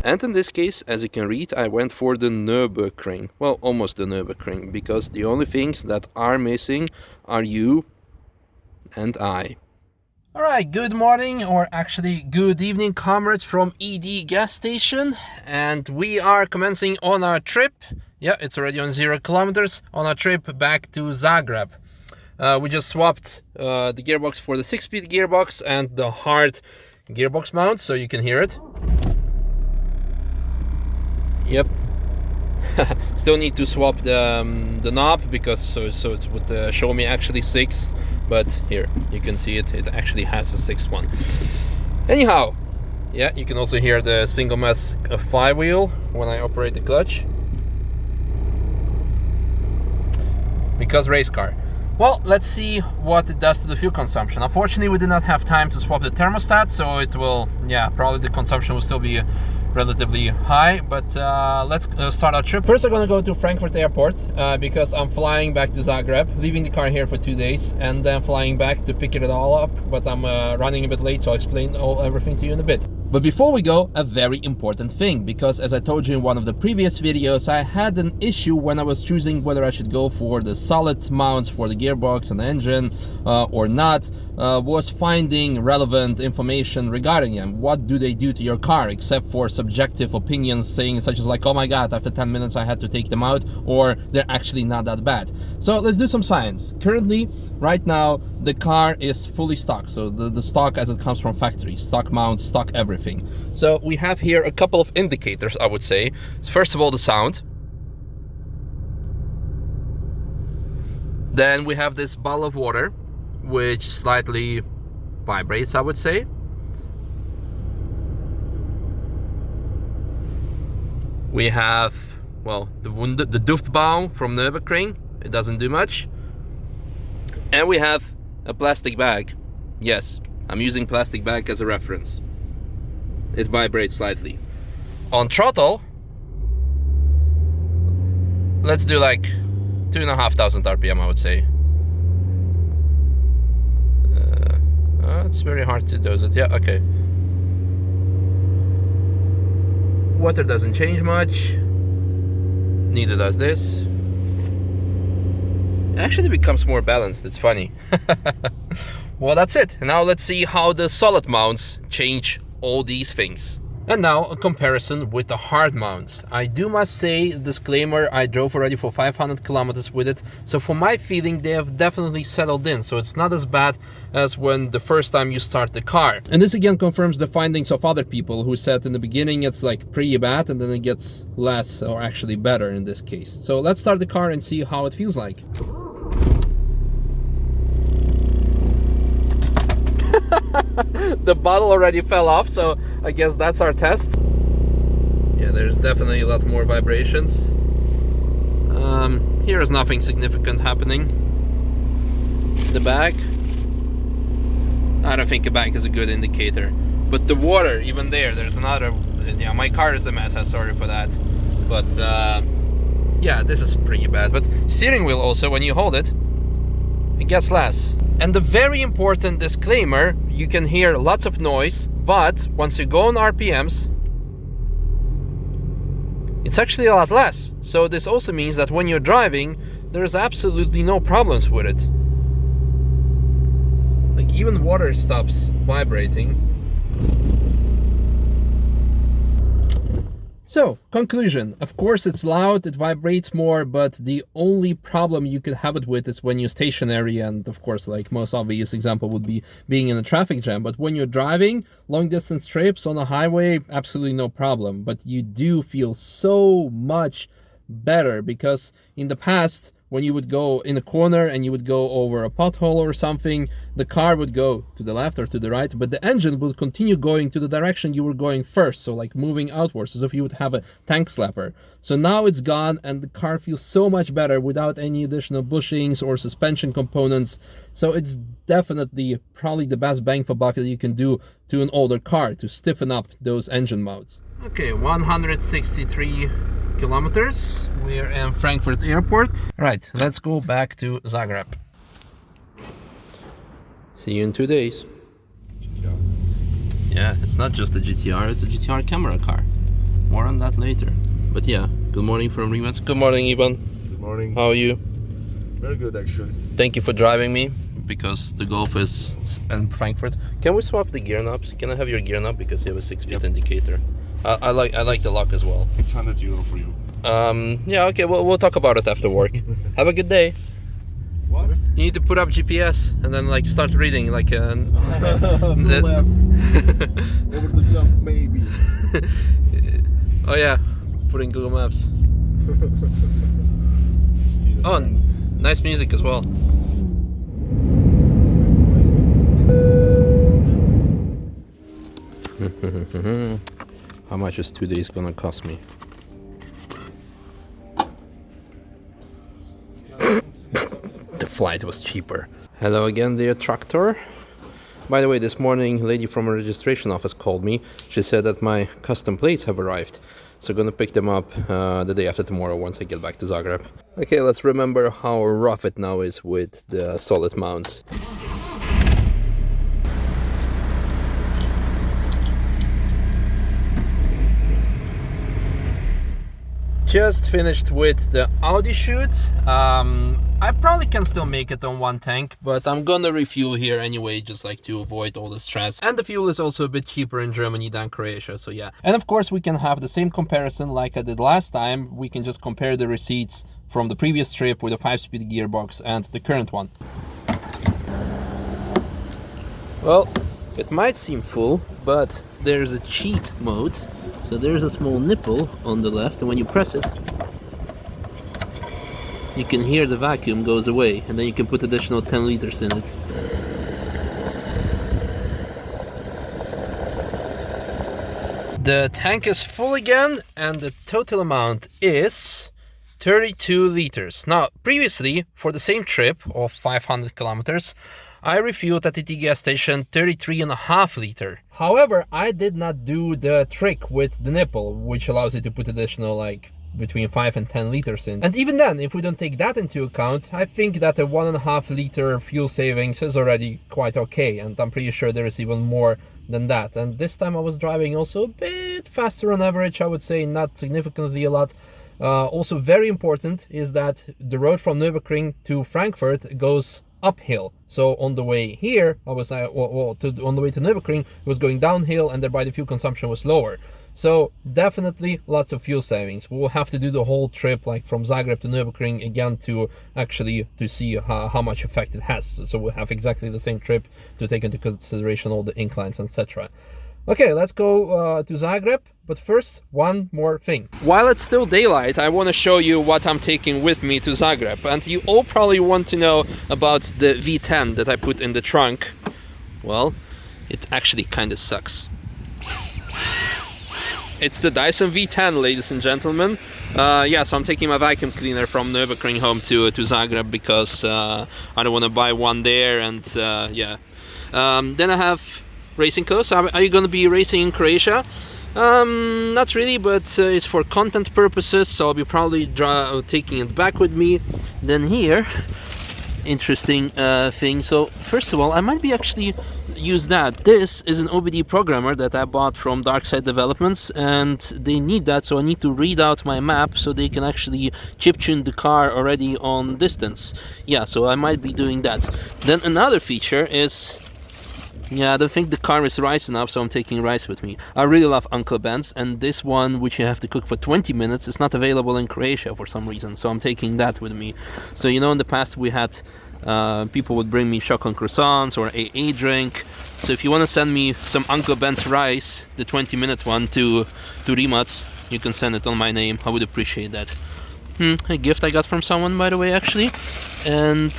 And in this case, as you can read, I went for the Nürburg, well, almost the Nürburg, because the only things that are missing are you and I. Alright, good morning, or actually good evening, comrades from ED gas station, and we are commencing on our trip. Yeah, it's already on 0 kilometers, on our trip back to Zagreb. We just swapped the gearbox for the 6-speed gearbox and the hard gearbox mount, so you can hear it. Yep. Still need to swap the knob, because so it would show me actually 6, but here you can see it actually has a 6th one. Anyhow, yeah, you can also hear the single mass 5-wheel when I operate the clutch, because race car. Well, let's see what it does to the fuel consumption. Unfortunately, we did not have time to swap the thermostat, so it will, yeah, probably the consumption will still be relatively high, but let's start our trip. First, I'm gonna go to Frankfurt airport because I'm flying back to Zagreb, leaving the car here for 2 days, and then flying back to pick it all up, but I'm running a bit late, so I'll explain everything to you in a bit. But before we go, a very important thing, because as I told you in one of the previous videos, I had an issue when I was choosing whether I should go for the solid mounts for the gearbox and the engine or not, was finding relevant information regarding them. What do they do to your car, except for subjective opinions saying such as like, oh my god, after 10 minutes I had to take them out, or they're actually not that bad. So let's do some science. Currently, right now, the car is fully stock, so the stock as it comes from factory, stock mounts, stock everything. So we have here a couple of indicators, I would say. First of all, the sound. Then we have this bottle of water, which slightly vibrates, I would say. We have, well, the Duftbaum from Nürburg. It doesn't do much. And we have a plastic bag. Yes, I'm using plastic bag as a reference. It vibrates slightly. On throttle, let's do like 2,500 RPM, I would say. It's very hard to dose it. Yeah, okay. Water doesn't change much. Neither does this. It actually becomes more balanced. It's funny. Well, that's it. Now let's see how the solid mounts change all these things. And now a comparison with the hard mounts. I must say, disclaimer, I drove already for 500 kilometers with it, so for my feeling they have definitely settled in, so it's not as bad as when the first time you start the car. And this again confirms the findings of other people who said in the beginning it's like pretty bad and then it gets less, or actually better in this case. So let's start the car and see how it feels like. The bottle already fell off, so I guess that's our test. Yeah, there's definitely a lot more vibrations. Here is nothing significant happening. The bag, I don't think a bag is a good indicator, but the water, even there's another. Yeah, my car is a mess, I'm sorry for that, but yeah, this is pretty bad. But steering wheel also, when you hold it, it gets less. And the very important disclaimer, you can hear lots of noise, but once you go on RPMs, it's actually a lot less. So this also means that when you're driving, there's absolutely no problems with it. Like even water stops vibrating. So, conclusion. Of course it's loud, it vibrates more, but the only problem you could have it with is when you're stationary, and of course, like most obvious example would be being in a traffic jam. But when you're driving long distance trips on a highway, absolutely no problem. But you do feel so much better, because in the past, when you would go in a corner and you would go over a pothole or something, the car would go to the left or to the right, but the engine would continue going to the direction you were going first, so like moving outwards, as if you would have a tank slapper. So now it's gone and the car feels so much better without any additional bushings or suspension components. So it's definitely probably the best bang for buck that you can do to an older car to stiffen up those engine mounts. Okay, 163 kilometers. We're in Frankfurt airport. Right, let's go back to Zagreb. See you in 2 days. GTR. Yeah, it's not just a GTR, it's a GTR camera car. more on that later. But yeah, good morning from Rimac. Good morning, Ivan. Good morning. How are you? Very good, actually. Thank you for driving me, because the Golf is in Frankfurt. Can we swap the gear knobs? Can I have your gear knob, because you have a 6-speed indicator? I like the lock as well. It's €100 for you. Yeah, okay, we'll talk about it after work. Have a good day. What? You need to put up GPS and then like start reading like Left. Over the jump, maybe. Oh yeah, putting Google Maps. Oh, nice music as well. How much is 2 days gonna cost me? The flight was cheaper. Hello again, dear tractor. By the way, this morning a lady from a registration office called me. She said that my custom plates have arrived, so I'm gonna pick them up the day after tomorrow once I get back to Zagreb. Okay, let's remember how rough it now is with the solid mounts. Just finished with the Audi shoot. I probably can still make it on one tank, but I'm gonna refuel here anyway, just like to avoid all the stress. And the fuel is also a bit cheaper in Germany than Croatia, so yeah. And of course we can have the same comparison like I did last time. We can just compare the receipts from the previous trip with a 5-speed gearbox and the current one. Well, it might seem full, but there's a cheat mode. So there's a small nipple on the left, and when you press it, you can hear the vacuum goes away, and then you can put additional 10 liters in it. The tank is full again, and the total amount is 32 liters. Now, previously, for the same trip of 500 kilometers, I refueled at the gas station 33.5 liter. However, I did not do the trick with the nipple, which allows you to put additional like between 5 and 10 liters in. And even then, if we don't take that into account, I think that a 1.5 liter fuel savings is already quite okay. And I'm pretty sure there is even more than that. And this time I was driving also a bit faster on average, I would say, not significantly a lot. Also very important is that the road from Nürburgring to Frankfurt goes uphill. So on the way here, I was on the way to Nürburgring, it was going downhill, and thereby the fuel consumption was lower. So definitely lots of fuel savings. We will have to do the whole trip, like from Zagreb to Nürburgring again, to actually to see how much effect it has. So we'll have exactly the same trip to take into consideration all the inclines, etc. Okay, let's go to Zagreb, but first, one more thing. While it's still daylight, I want to show you what I'm taking with me to Zagreb. And you all probably want to know about the V10 that I put in the trunk. Well, it actually kind of sucks. It's the Dyson V10, ladies and gentlemen. Yeah, so I'm taking my vacuum cleaner from Nürburgring home to Zagreb, because I don't want to buy one there, and yeah. Then I have racing clothes. Are you going to be racing in Croatia? Not really, but it's for content purposes, so I'll be probably taking it back with me. Then here, interesting thing. So first of all, I might be actually use that. This is an OBD programmer that I bought from Darkside Developments, and they need that, so I need to read out my map so they can actually chip tune the car already on distance. Yeah, so I might be doing that. Then another feature is, yeah, I don't think the car is rice enough, so I'm taking rice with me. I really love Uncle Ben's, and this one, which you have to cook for 20 minutes, is not available in Croatia for some reason, so I'm taking that with me. So, you know, in the past we had people would bring me shotgun croissants or a drink. So if you want to send me some Uncle Ben's rice, the 20-minute one, to Rimac, you can send it on my name. I would appreciate that. A gift I got from someone, by the way, actually. And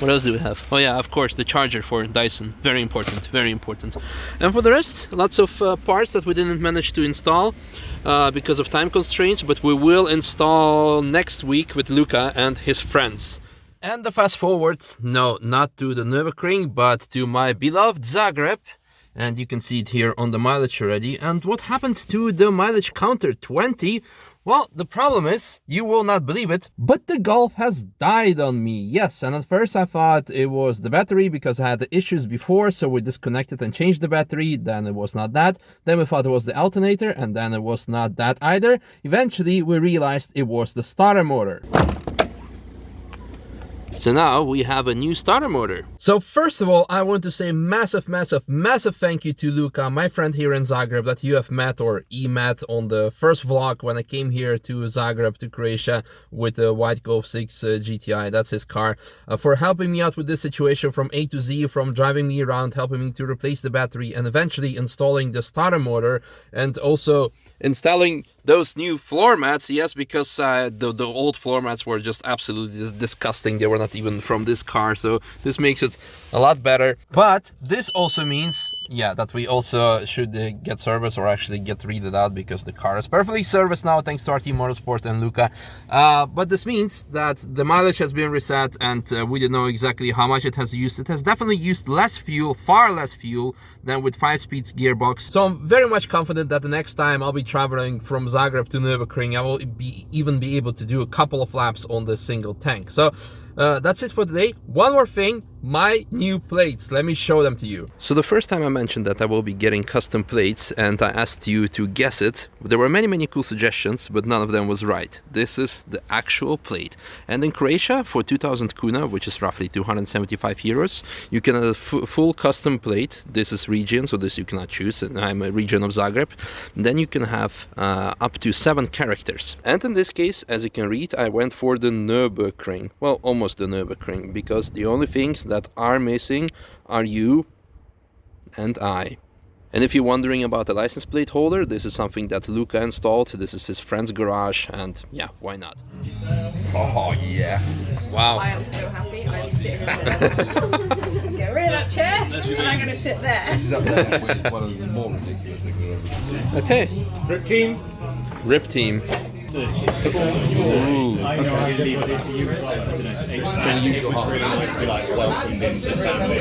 what else do we have? Oh yeah, of course, the charger for Dyson. Very important, very important. And for the rest, lots of parts that we didn't manage to install because of time constraints, but we will install next week with Luca and his friends. And the fast forward, no, not to the Nürburgring, but to my beloved Zagreb. And you can see it here on the mileage already. And what happened to the mileage counter? 20. Well, the problem is, you will not believe it, but the Golf has died on me. Yes, and at first I thought it was the battery because I had the issues before, so we disconnected and changed the battery. Then it was not that. Then we thought it was the alternator, and then it was not that either. Eventually, we realized it was the starter motor. So now we have a new starter motor. So first of all, I want to say massive thank you to Luka, my friend here in Zagreb that you have met or met on the first vlog when I came here to Zagreb, to Croatia with the white Golf 6 GTI, that's his car, for helping me out with this situation from A to Z, from driving me around, helping me to replace the battery and eventually installing the starter motor and also installing those new floor mats. Yes, because the old floor mats were just absolutely disgusting. They were not even from this car, so this makes it a lot better. But this also means, yeah, that we also should get service or actually get read out because the car is perfectly serviced now thanks to RT Motorsport and Luka. But this means that the mileage has been reset and we didn't know exactly how much it has used. It has definitely used less fuel, far less fuel than with 5-speed gearbox. So I'm very much confident that the next time I'll be traveling from Zagreb to Nürburg, I will even be able to do a couple of laps on the single tank. So that's it for today. One more thing, my new plates. Let me show them to you. So the first time I mentioned that I will be getting custom plates and I asked you to guess it, there were many cool suggestions, but none of them was right. This is the actual plate. And in Croatia, for 2000 kuna, which is roughly 275 euros, you can have a full custom plate. This is region, so this you cannot choose, and I'm a region of Zagreb. And then you can have up to 7 characters. And in this case, as you can read, I went for the Nürburgring. Well, almost the Nürburgring, because the only things that are missing are you and I. And if you're wondering about the license plate holder, this is something that Luka installed. This is his friend's garage, and yeah, why not? Oh yeah. Wow. I am so happy. I'm sitting in the get rid of that chair, and I'm going to sit there. This is up there with one of the more ridiculous things I've ever seen. Okay. Rip team. Rip team. Ooh. I know, I leave it for you. I don't know. So the usual half an hour to be like welcomed into Sanford.